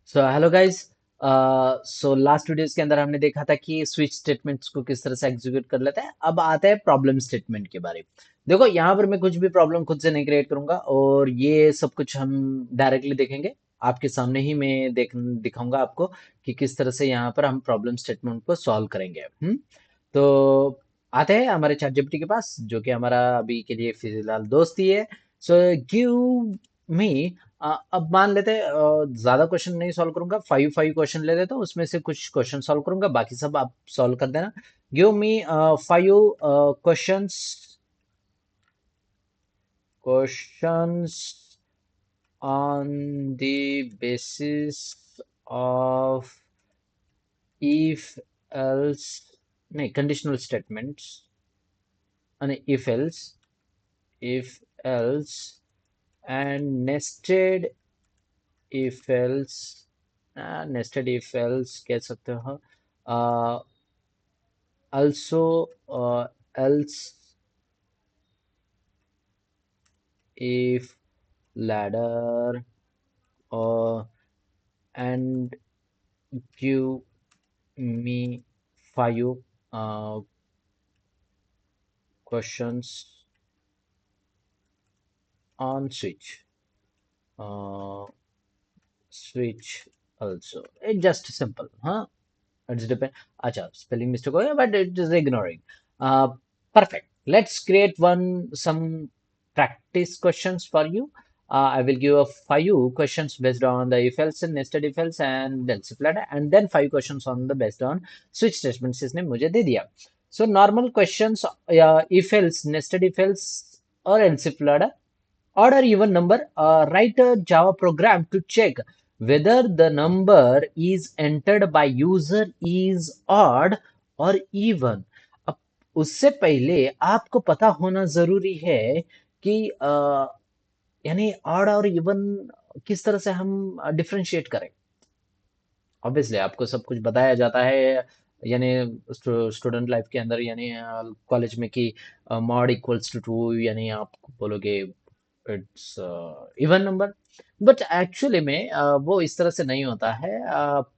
So hello guys. So last videos के अंदर हमने देखा था कि स्विच स्टेटमेंट्स को किस तरह से एग्जीक्यूट कर लेते हैं। अब आते हैं प्रॉब्लम स्टेटमेंट के बारे में। देखो यहाँ पर मैं कुछ भी प्रॉब्लम खुद से नहीं क्रिएट करूंगा और ये सब कुछ हम डायरेक्टली देखेंगे। आपके सामने ही मैं दिखाऊंगा आपको कि किस तरह से यहाँ पर हम प्रॉब्लम स्टेटमेंट को सॉल्व करेंगे। तो आते हैं हमारे चैट जीपीटी के पास, जो कि हमारा अभी के लिए फिलहाल दोस्त ही है। सो गिव मी, अब मान लेते हैं ज्यादा क्वेश्चन नहीं सॉल्व करूंगा, फाइव फाइव क्वेश्चन ले लेता हूँ, उसमें से कुछ क्वेश्चन सॉल्व करूंगा, बाकी सब आप सॉल्व कर देना। Give me five questions questions on the basis of if else, नहीं, conditional statements, if else and nested if else कह सकते हो। Also, else if ladder, uh, and give me five questions on uh, switch also. It's just simple, huh? It's depend. Acha, spelling mistake हो गया, but it is ignoring. Perfect. Let's create some practice questions for you. I will give a five questions based on the if else and nested if else and else if ladder, and then five questions on the based on switch statements इसने मुझे दे दिया. So normal questions, if else, nested if else, or else if ladder, odd or even number. Write a Java program to check whether the number is entered by user is odd or even. अब उससे पहले आपको पता होना जरूरी है कि यानी ऑड और इवन किस तरह से हम डिफरेंशिएट करें। ऑब्वियसली आपको सब कुछ बताया जाता है, यानी स्टूडेंट लाइफ के अंदर, यानी कॉलेज में कि मॉड इक्वल्स टू टू, यानी आप बोलोगे it's even number. But actually में वो इस तरह से नहीं होता है।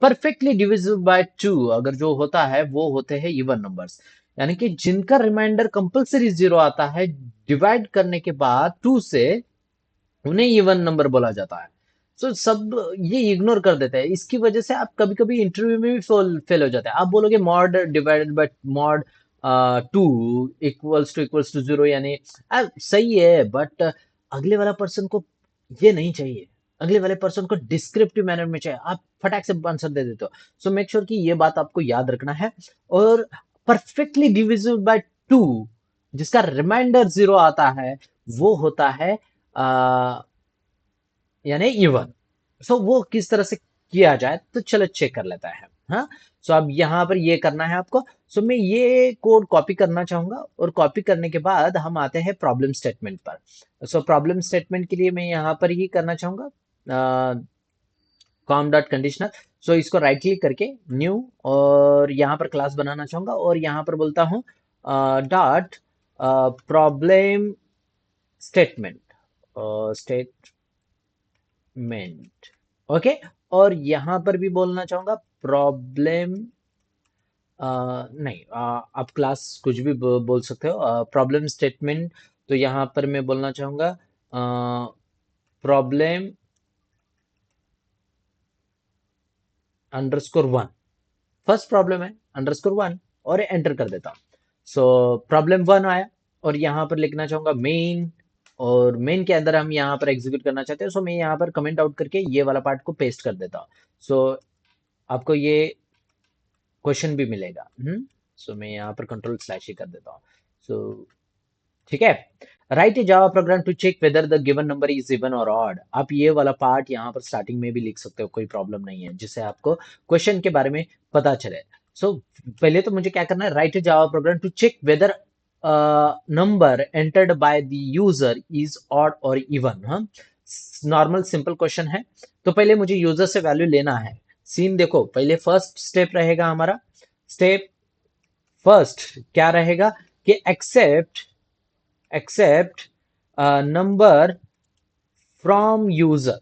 परफेक्टली डिविजिबल बाय टू अगर जो होता है वो होते हैं इवन नंबर्स, यानी कि जिनका रिमाइंडर कंपलसरी जीरो आता है, डिवाइड करने के बाद टू से उन्हें इवन नंबर बोला जाता है। सो सब ये इग्नोर कर देते हैं, इसकी वजह से आप कभी कभी इंटरव्यू में भी फेल हो जाते हैं। आप बोलोगे mod divided by mod two equals to zero, यानी सही है, बट अगले वाला पर्सन को ये नहीं चाहिए। अगले वाले पर्सन को डिस्क्रिप्टिव मैनर में चाहिए, आप फटाक से आंसर दे देते हो। सो मेक श्योर कि ये बात आपको याद रखना है। और परफेक्टली डिविजिबल बाय टू जिसका रिमाइंडर जीरो आता है वो होता है यानी इवन। सो वो किस तरह से किया जाए, तो चलो चेक कर लेता है। हाँ, सो अब यहाँ पर ये करना है आपको। सो मैं ये कोड कॉपी करना चाहूंगा और कॉपी करने के बाद हम आते हैं प्रॉब्लम स्टेटमेंट पर। सो प्रॉब्लम स्टेटमेंट के लिए मैं यहाँ पर ये करना चाहूंगा, कॉम डॉट कंडीशनल। सो इसको राइट क्लिक करके न्यू, और यहाँ पर क्लास बनाना चाहूंगा और यहाँ पर बोलता हूँ dot problem statement statement. Okay, और यहाँ पर भी बोलना चाहूंगा प्रॉब्लम, नहीं, आप क्लास कुछ भी बोल सकते हो, प्रॉब्लम स्टेटमेंट। तो यहाँ पर मैं बोलना चाहूंगा problem underscore one. First problem है अंडरस्कोर वन, और एंटर कर देता हूँ। सो प्रॉब्लम वन आया, और यहाँ पर लिखना चाहूंगा मेन, और मेन के अंदर हम यहाँ पर एग्जीक्यूट करना चाहते हैं। सो मैं यहाँ पर कमेंट आउट करके ये वाला पार्ट को पेस्ट कर देता हूँ। सो आपको ये क्वेश्चन भी मिलेगा। सो मैं यहाँ पर कंट्रोल स्लैश ही कर देता हूँ। सो ठीक है, write a Java program to check whether the given number is even और ऑड। आप ये वाला पार्ट यहाँ पर स्टार्टिंग में भी लिख सकते हो, कोई प्रॉब्लम नहीं है, जिससे आपको क्वेश्चन के बारे में पता चले। सो पहले तो मुझे क्या करना है, write a Java program to check whether number entered by the user is odd और इवन। हाँ, नॉर्मल सिंपल क्वेश्चन है। तो पहले मुझे यूजर से वैल्यू लेना है। सीन देखो, पहले फर्स्ट स्टेप रहेगा हमारा। स्टेप फर्स्ट क्या रहेगा कि accept number from user.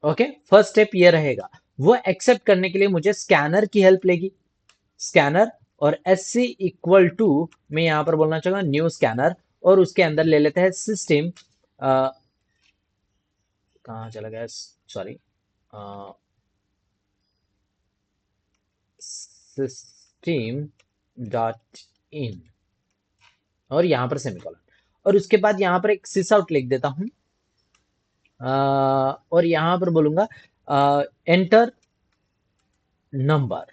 Okay, first step ये रहेगा। वो एक्सेप्ट करने के लिए मुझे स्कैनर की हेल्प लेगी, स्कैनर। और एस सी इक्वल टू, मैं यहां पर बोलना चाहूंगा न्यू स्कैनर, और उसके अंदर ले लेते हैं सिस्टम, कहाँ चला गया, सॉरी, सिस्टम डॉट इन, और यहां पर सेमीकोलन, और उसके बाद यहां पर एक सिस आउट लिख देता हूं, और यहां पर बोलूंगा एंटर नंबर,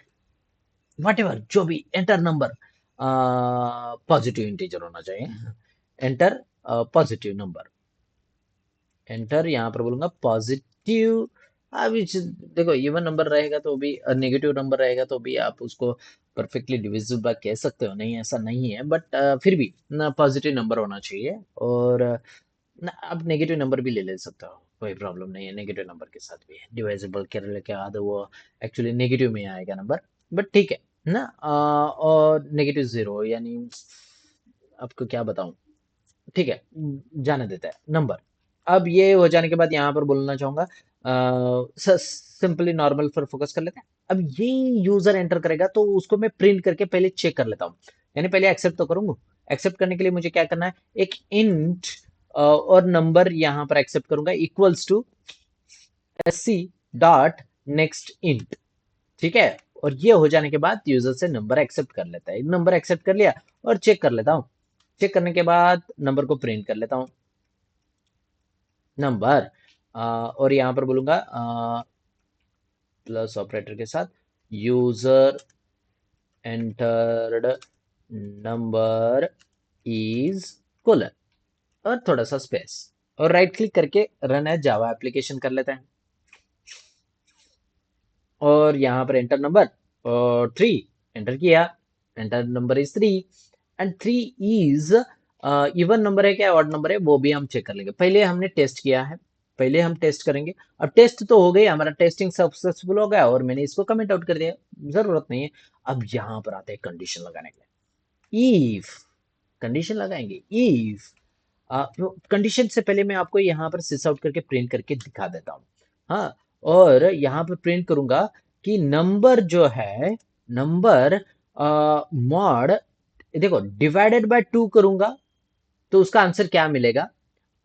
वट एवर, जो भी एंटर नंबर, पॉजिटिव इंटीजर होना चाहिए, एंटर पॉजिटिव नंबर, एंटर यहां पर बोलूंगा पॉजिटिव। अभी देखो इवन नंबर रहेगा तो भी, नेगेटिव नंबर रहेगा तो भी आप उसको परफेक्टली डिविजिबल बाय कह सकते हो, नहीं ऐसा नहीं है, बट फिर भी ना पॉजिटिव नंबर होना चाहिए। और ना आप नेगेटिव नंबर भी ले सकते हो, कोई प्रॉब्लम नहीं है, नेगेटिव नंबर के साथ भी डिवाइजेबल के बाद वो एक्चुअली नेगेटिव में आएगा नंबर, बट ठीक है ना। और नेगेटिव जीरो यानी आपको क्या बताऊं, ठीक है, जाने देता है नंबर। अब ये हो जाने के बाद यहाँ पर बोलना चाहूंगा, सिंपली नॉर्मल पर फोकस कर लेते हैं। अब ये यूजर एंटर करेगा तो उसको मैं प्रिंट करके पहले चेक कर लेता हूँ, यानी पहले एक्सेप्ट तो करूंगा। एक्सेप्ट करने के लिए मुझे क्या करना है, एक इंट और नंबर यहाँ पर एक्सेप्ट करूंगा equals to S C dot next int, ठीक है। और ये हो जाने के बाद यूजर से नंबर एक्सेप्ट कर लेता है, नंबर एक्सेप्ट कर लिया और चेक कर लेता हूँ। चेक करने के बाद नंबर को प्रिंट कर लेता हूँ, नंबर, और यहां पर बोलूंगा प्लस ऑपरेटर के साथ user entered number is colon, और थोड़ा सा स्पेस, और राइट क्लिक करके रन एज जावा एप्लीकेशन कर लेते हैं। और यहाँ पर एंटर नंबर और 3 एंटर किया, enter number is 3, and 3 is even number है क्या ऑड नंबर है वो भी हम चेक कर लेंगे। पहले हमने टेस्ट किया है, पहले हम टेस्ट करेंगे। अब टेस्ट तो हो गई, हमारा टेस्टिंग सक्सेसफुल हो गया और मैंने इसको कमेंट आउट कर दिया, जरूरत नहीं है। अब यहाँ पर आते हैं कंडीशन लगाने के लिए, इफ कंडीशन लगाएंगे, इफ कंडीशन से पहले मैं आपको यहाँ पर सिस आउट करके प्रिंट करके दिखा देता हूँ। हाँ, और यहाँ पर प्रिंट करूंगा कि नंबर जो है, नंबर मॉड, देखो डिवाइडेड बाय 2 करूंगा तो उसका आंसर क्या मिलेगा,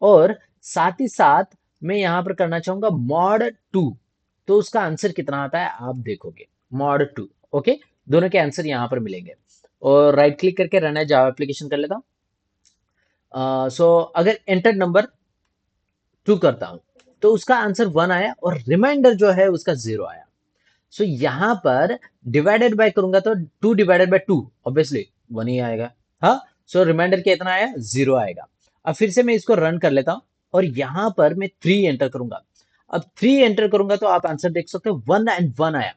और साथ ही साथ मैं यहां पर करना चाहूंगा मॉड 2, तो उसका आंसर कितना आता है आप देखोगे, मॉड 2। ओके, दोनों के आंसर यहां पर मिलेंगे। और राइट क्लिक करके रन एज जावा एप्लीकेशन कर लेता हूं। सो अगर एंटर नंबर 2 करता हूं तो उसका आंसर 1 आया, और रिमाइंडर जो है उसका 0 आया। सो यहां पर डिवाइडेड बाय करूंगा तो 2 डिवाइडेड बाय 2 ऑब्वियसली 1 ही आएगा। हाँ, सो रिमाइंडर कितना आया, 0 आएगा। अब फिर से मैं इसको रन कर लेता हूं, और यहां पर मैं 3 एंटर करूंगा। अब 3 एंटर करूंगा तो आप आंसर देख सकते हो 1 एंड 1 आया,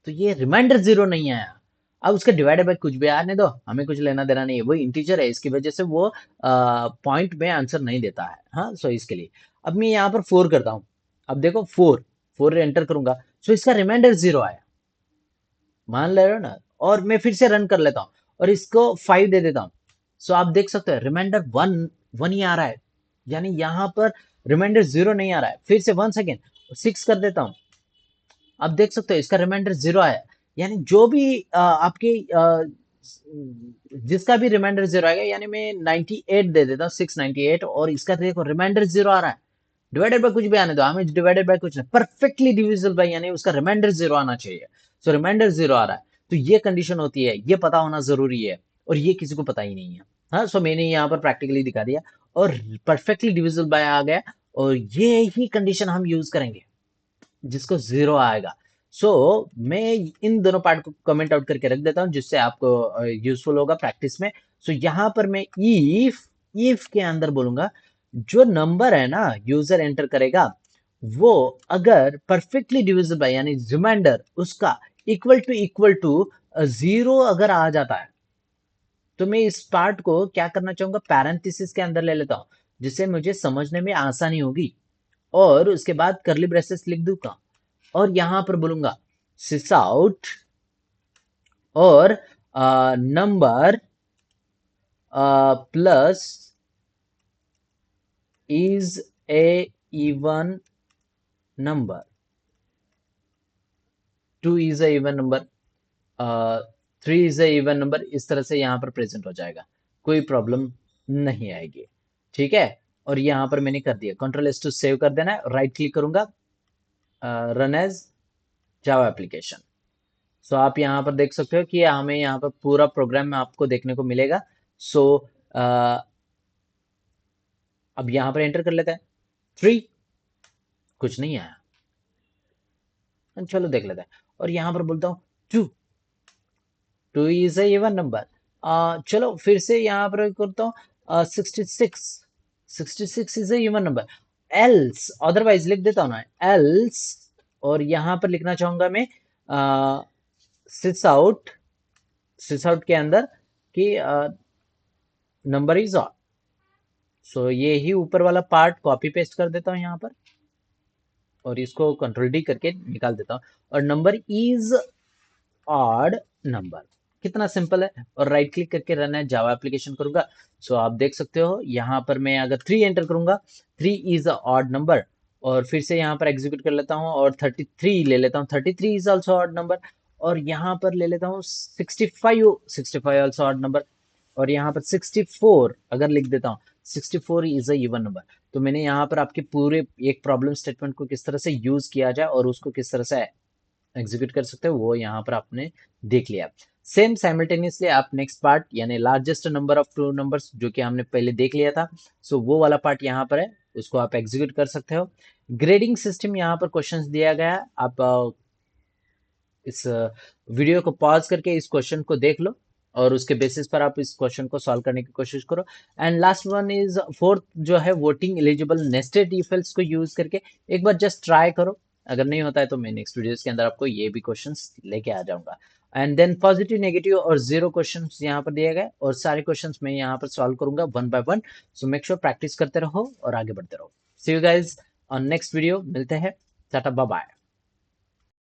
तो ये रिमाइंडर 0 नहीं आया। अब उसका डिवाइडेड बाय कुछ भी आने दो, हमें कुछ लेना देना नहीं है, वो इंटीजर है, इसकी वजह से वो पॉइंट में आंसर नहीं देता है। हाँ, सो इसके लिए अब मैं यहाँ पर 4 करता हूँ। अब देखो 4, 4 एंटर करूंगा, सो इसका रिमाइंडर 0 आया, मान ले रहे हो ना। और मैं फिर से रन कर लेता हूँ और इसको 5 दे देता हूँ, सो आप देख सकते हो रिमाइंडर 1, 1 ही आ रहा है, यानी यहाँ पर रिमाइंडर 0 नहीं आ रहा है। फिर से 1 सेकेंड 6 कर देता हूँ, आप देख सकते हो इसका रिमाइंडर 0 आया। यानी जो भी आपके जिसका भी रिमाइंडर 0 आएगा, यानी मैं 98 दे देता हूँ, 698, और इसका देखो रिमाइंडर 0 आ रहा है। डिवाइडेड बाय कुछ भी आने दो, हमें डिवाइडेड बाय कुछ नहीं, परफेक्टली डिविजिबल बाय, यानी उसका रिमाइंडर 0 आना चाहिए। सो रिमाइंडर 0 आ रहा है, तो ये कंडीशन होती है, ये पता होना जरूरी है, और ये किसी को पता ही नहीं है। हाँ, सो मैंने यहाँ पर प्रैक्टिकली दिखा दिया, और परफेक्टली डिविजिबल बाय आ गया, और ये ही कंडीशन हम यूज करेंगे जिसको 0 आएगा। सो मैं इन दोनों पार्ट को कमेंट आउट करके रख देता हूं, जिससे आपको यूजफुल होगा प्रैक्टिस में। सो यहां पर मैं इफ के अंदर बोलूंगा, जो नंबर है ना यूजर एंटर करेगा, वो अगर परफेक्टली डिविजिबल है, यानी रिमाइंडर उसका इक्वल टू 0 अगर आ जाता है, तो मैं इस पार्ट को क्या करना चाहूंगा, पैरेंथेसिस के अंदर ले लेता हूं, जिससे मुझे समझने में आसानी होगी। और उसके बाद करली ब्रेसेस लिख दूंगा, और यहां पर बोलूंगा सिस आउट, और number plus is a even number, 2 is a even number, 3 is a even number, इस तरह से यहाँ पर प्रेजेंट हो जाएगा, कोई प्रॉब्लम नहीं आएगी। ठीक है, और यहाँ पर मैंने कर दिया, कंट्रोल एस टू सेव कर देना है, राइट क्लिक करूंगा, रन एज जावा एप्लीकेशन। सो आप यहाँ पर देख सकते हो कि हमें यहाँ पर पूरा प्रोग्राम में आपको देखने को मिलेगा। सो अब यहाँ पर एंटर कर लेते हैं, 3, कुछ नहीं आया, चलो देख लेते हैं, और यहाँ पर बोलता हूँ 2, 2 इज ए इवन नंबर, चलो फिर से यहाँ पर करता हूँ 66, 66 is a even number, else otherwise लिख देता हूँ ना, एल्स, और यहाँ पर लिखना चाहूंगा मैं सिस आउट, सिस आउट के अंदर कि नंबर इज ऑड। सो ये ही ऊपर वाला पार्ट कॉपी पेस्ट कर देता हूँ यहाँ पर, और इसको कंट्रोल डी करके निकाल देता हूँ, और नंबर इज ऑड नंबर, कितना सिंपल है, और राइट क्लिक करके रन है जावा एप्लीकेशन करूंगा। सो आप देख सकते हो यहाँ पर मैं अगर 3 एंटर करूंगा, 3 इज अ ऑड नंबर, और फिर से यहाँ पर एग्जीक्यूट कर लेता हूँ और 33 ले लेता हूँ, 33 इज ऑल्सो ऑड नंबर, और यहाँ पर ले लेता हूँ 65, 65 ऑल्सो ऑड नंबर, और यहाँ पर 64 अगर लिख देता हूँ, 64 इज अ इवन नंबर। तो मैंने यहाँ पर आपके पूरे एक प्रॉब्लम स्टेटमेंट को किस तरह से यूज किया जाए और उसको किस तरह से एग्जीक्यूट कर सकते हो वो यहाँ पर आपने देख लिया। सेम साइमल्टेनियसली आप नेक्स्ट पार्ट यानी largest number of true numbers जो कि हमने पहले देख लिया था, सो वो वाला पार्ट यहाँ पर है, उसको आप एग्जीक्यूट कर सकते हो। ग्रेडिंग सिस्टम यहाँ पर क्वेश्चंस दिया गया है, आप इस वीडियो को पॉज करके इस क्वेश्चन को देख लो और उसके बेसिस पर आप इस क्वेश्चन को सॉल्व करने की कोशिश करो। And last one is fourth जो है voting eligible nested if else को यूज करके एक बार जस्ट ट्राई करो, अगर नहीं होता है तो मैं नेक्स्ट वीडियोस के अंदर आपको ये भी क्वेश्चंस लेके आ जाऊंगा। एंड देन पॉजिटिव नेगेटिव और जीरो क्वेश्चंस यहाँ पर दिए गए और सारे क्वेश्चंस मैं यहाँ पर सॉल्व करूंगा one by one. So make sure practice करते रहो और आगे बढ़ते रहो। See you guys on next video, मिलते हैं, टाटा बाय बाय।